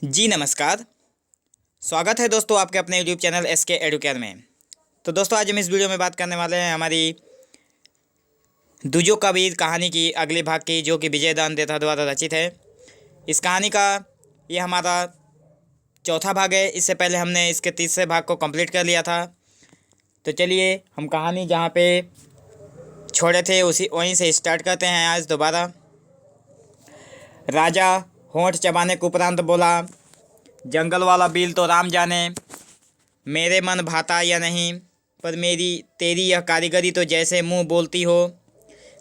जी नमस्कार। स्वागत है दोस्तों आपके अपने यूट्यूब चैनल SK एडुकेयर में। तो दोस्तों आज हम इस वीडियो में बात करने वाले हैं हमारी दूजो कबीर कहानी की अगले भाग की, जो कि विजय दान देथा द्वारा रचित है। इस कहानी का ये हमारा चौथा भाग है। इससे पहले हमने इसके तीसरे भाग को कंप्लीट कर लिया था। तो चलिए हम कहानी जहाँ पे छोड़े थे वहीं से स्टार्ट करते हैं आज दोबारा। राजा होंठ चबाने के उपरांत बोला, जंगल वाला बिल तो राम जाने, मेरे मन भाता या नहीं, पर तेरी यह कारीगरी तो जैसे मुंह बोलती हो।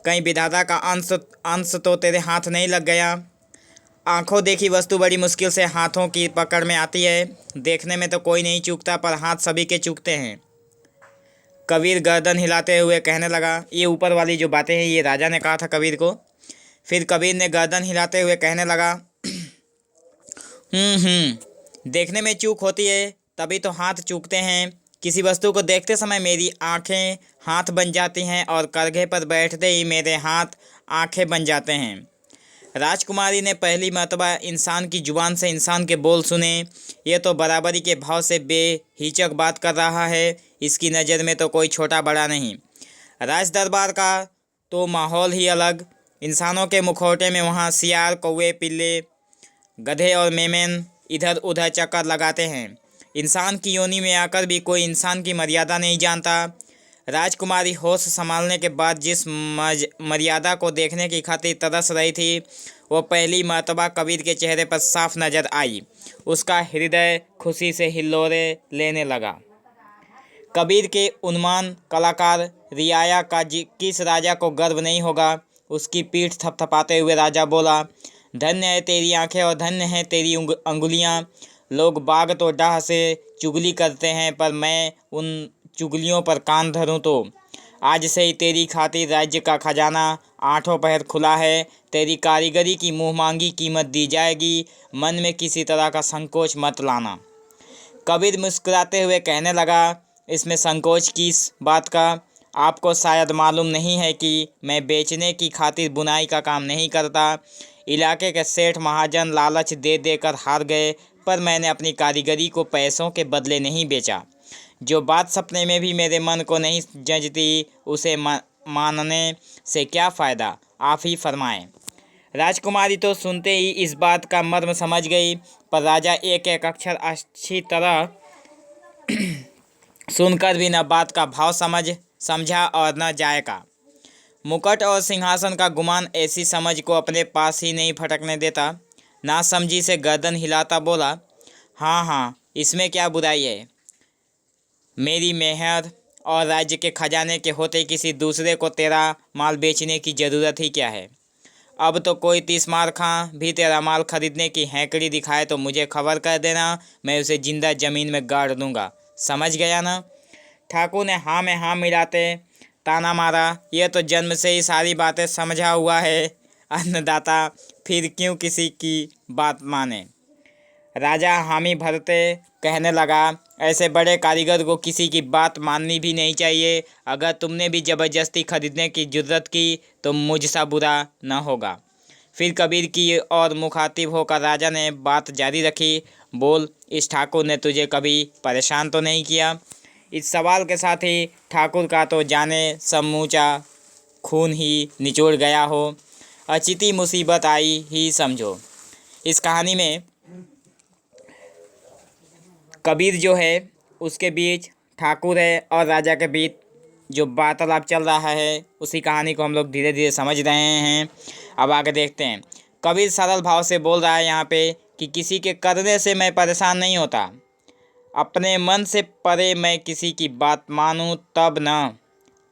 कहीं विधाता का अंश अंश तो तेरे हाथ नहीं लग गया। आंखों देखी वस्तु बड़ी मुश्किल से हाथों की पकड़ में आती है। देखने में तो कोई नहीं चूकता, पर हाथ सभी के चूकते हैं। कबीर गर्दन हिलाते हुए कहने लगा। ये ऊपर वाली जो बातें हैं ये राजा ने कहा था कबीर को। फिर कबीर ने गर्दन हिलाते हुए कहने लगा, देखने में चूक होती है तभी तो हाथ चूकते हैं। किसी वस्तु को देखते समय मेरी आंखें हाथ बन जाती हैं और करघे पर बैठते ही मेरे हाथ आंखें बन जाते हैं। राजकुमारी ने पहली मर्तबा इंसान की जुबान से इंसान के बोल सुने। ये तो बराबरी के भाव से बेहिचक बात कर रहा है। इसकी नज़र में तो कोई छोटा बड़ा नहीं। राज दरबार का तो माहौल ही अलग। इंसानों के मुखौटे में वहाँ सियार, कौवे, पिल्ले, गधे और मेमन इधर उधर चक्कर लगाते हैं। इंसान की योनि में आकर भी कोई इंसान की मर्यादा नहीं जानता। राजकुमारी होश संभालने के बाद जिस मर्यादा को देखने की खातिर तरस रही थी, वो पहली मर्तबा कबीर के चेहरे पर साफ नजर आई। उसका हृदय खुशी से हिल्लोरे लेने लगा। कबीर के उन्माद कलाकार रियाया का किस राजा को गर्व नहीं होगा। उसकी पीठ थपथपाते हुए राजा बोला, धन्य है तेरी आंखें और धन्य है तेरी अंगुलियां। लोग बाग तो डाह से चुगली करते हैं, पर मैं उन चुगलियों पर कान धरूं तो। आज से ही तेरी खातिर राज्य का खजाना आठों पहर खुला है। तेरी कारीगरी की मुँह मांगी कीमत दी जाएगी। मन में किसी तरह का संकोच मत लाना। कबीर मुस्कुराते हुए कहने लगा, इसमें संकोच किस बात का? आपको शायद मालूम नहीं है कि मैं बेचने की खातिर बुनाई का काम नहीं करता। इलाके के सेठ महाजन लालच दे देकर हार गए, पर मैंने अपनी कारीगरी को पैसों के बदले नहीं बेचा। जो बात सपने में भी मेरे मन को नहीं जंचती, उसे मानने से क्या फ़ायदा? आप ही फरमाएं। राजकुमारी तो सुनते ही इस बात का मर्म समझ गई, पर राजा एक एक अक्षर अच्छी तरह सुनकर भी न बात का भाव समझा और न जायका। मुकुट और सिंहासन का गुमान ऐसी समझ को अपने पास ही नहीं फटकने देता। नासमझी से गर्दन हिलाता बोला, हाँ हाँ, इसमें क्या बुराई है? मेरी मेहर और राज्य के खजाने के होते किसी दूसरे को तेरा माल बेचने की ज़रूरत ही क्या है? अब तो कोई तीसमार खां भी तेरा माल खरीदने की हैंकड़ी दिखाए तो मुझे खबर कर देना, मैं उसे जिंदा ज़मीन में गाड़ दूंगा। समझ गया ना? ठाकुर ने हाँ में हाँ मिलाते ताना मारा, यह तो जन्म से ही सारी बातें समझा हुआ है अन्नदाता, फिर क्यों किसी की बात माने? राजा हामी भरते कहने लगा, ऐसे बड़े कारीगर को किसी की बात माननी भी नहीं चाहिए। अगर तुमने भी ज़बरदस्ती खरीदने की जुर्रत की तो मुझसा बुरा न होगा। फिर कबीर की और मुखातिब होकर राजा ने बात जारी रखी, बोल, इस ठाकुर ने तुझे कभी परेशान तो नहीं किया? इस सवाल के साथ ही ठाकुर का तो जाने समूचा खून ही निचोड़ गया हो। अचिती मुसीबत आई ही समझो। इस कहानी में कबीर जो है उसके बीच ठाकुर है और राजा के बीच जो वार्तालाप चल रहा है, उसी कहानी को हम लोग धीरे धीरे समझ रहे हैं। अब आगे देखते हैं। कबीर सरल भाव से बोल रहा है यहाँ पे कि किसी के करने से मैं परेशान नहीं होता। अपने मन से परे मैं किसी की बात मानूं तब ना।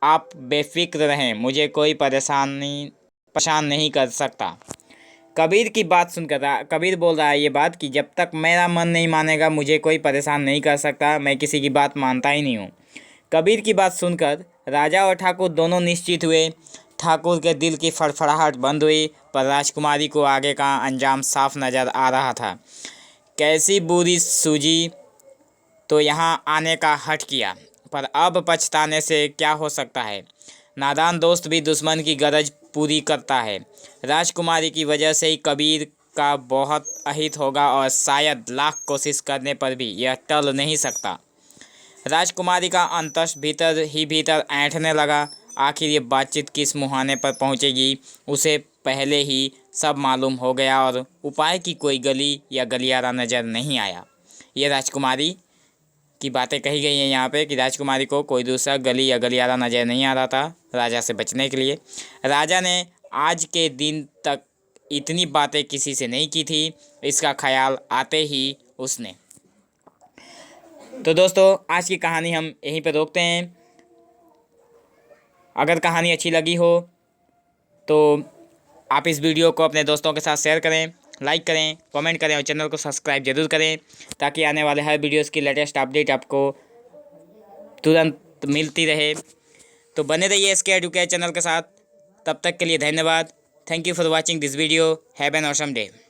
आप बेफिक्र रहें, मुझे कोई परेशान नहीं कर सकता। कबीर की बात सुनकर कबीर बोल रहा है ये बात कि जब तक मेरा मन नहीं मानेगा मुझे कोई परेशान नहीं कर सकता। मैं किसी की बात मानता ही नहीं हूँ। कबीर की बात सुनकर राजा और ठाकुर दोनों निश्चित हुए। ठाकुर के दिल की फड़फड़ाहट बंद हुई, पर राजकुमारी को आगे का अंजाम साफ नज़र आ रहा था। कैसी बुरी सूझी तो यहाँ आने का हट किया, पर अब पछताने से क्या हो सकता है? नादान दोस्त भी दुश्मन की गरज पूरी करता है। राजकुमारी की वजह से ही कबीर का बहुत अहित होगा और शायद लाख कोशिश करने पर भी यह टल नहीं सकता। राजकुमारी का अंतस भीतर ही भीतर ऐंठने लगा। आखिर ये बातचीत किस मुहाने पर पहुंचेगी उसे पहले ही सब मालूम हो गया और उपाय की कोई गली या गलियारा नज़र नहीं आया। ये राजकुमारी की बातें कही गई हैं यहाँ पे कि राजकुमारी को कोई दूसरा गली या गलियारा नज़र नहीं आ रहा था राजा से बचने के लिए। राजा ने आज के दिन तक इतनी बातें किसी से नहीं की थी, इसका ख्याल आते ही उसने। तो दोस्तों आज की कहानी हम यहीं पे रोकते हैं। अगर कहानी अच्छी लगी हो तो आप इस वीडियो को अपने दोस्तों के साथ शेयर करें, लाइक करें, कमेंट करें और चैनल को सब्सक्राइब जरूर करें ताकि आने वाले हर वीडियोस की लेटेस्ट अपडेट आपको तुरंत मिलती रहे। तो बने रहिए SK एडुकेट चैनल के साथ। तब तक के लिए धन्यवाद। Thank you for watching this video. Have an awesome day.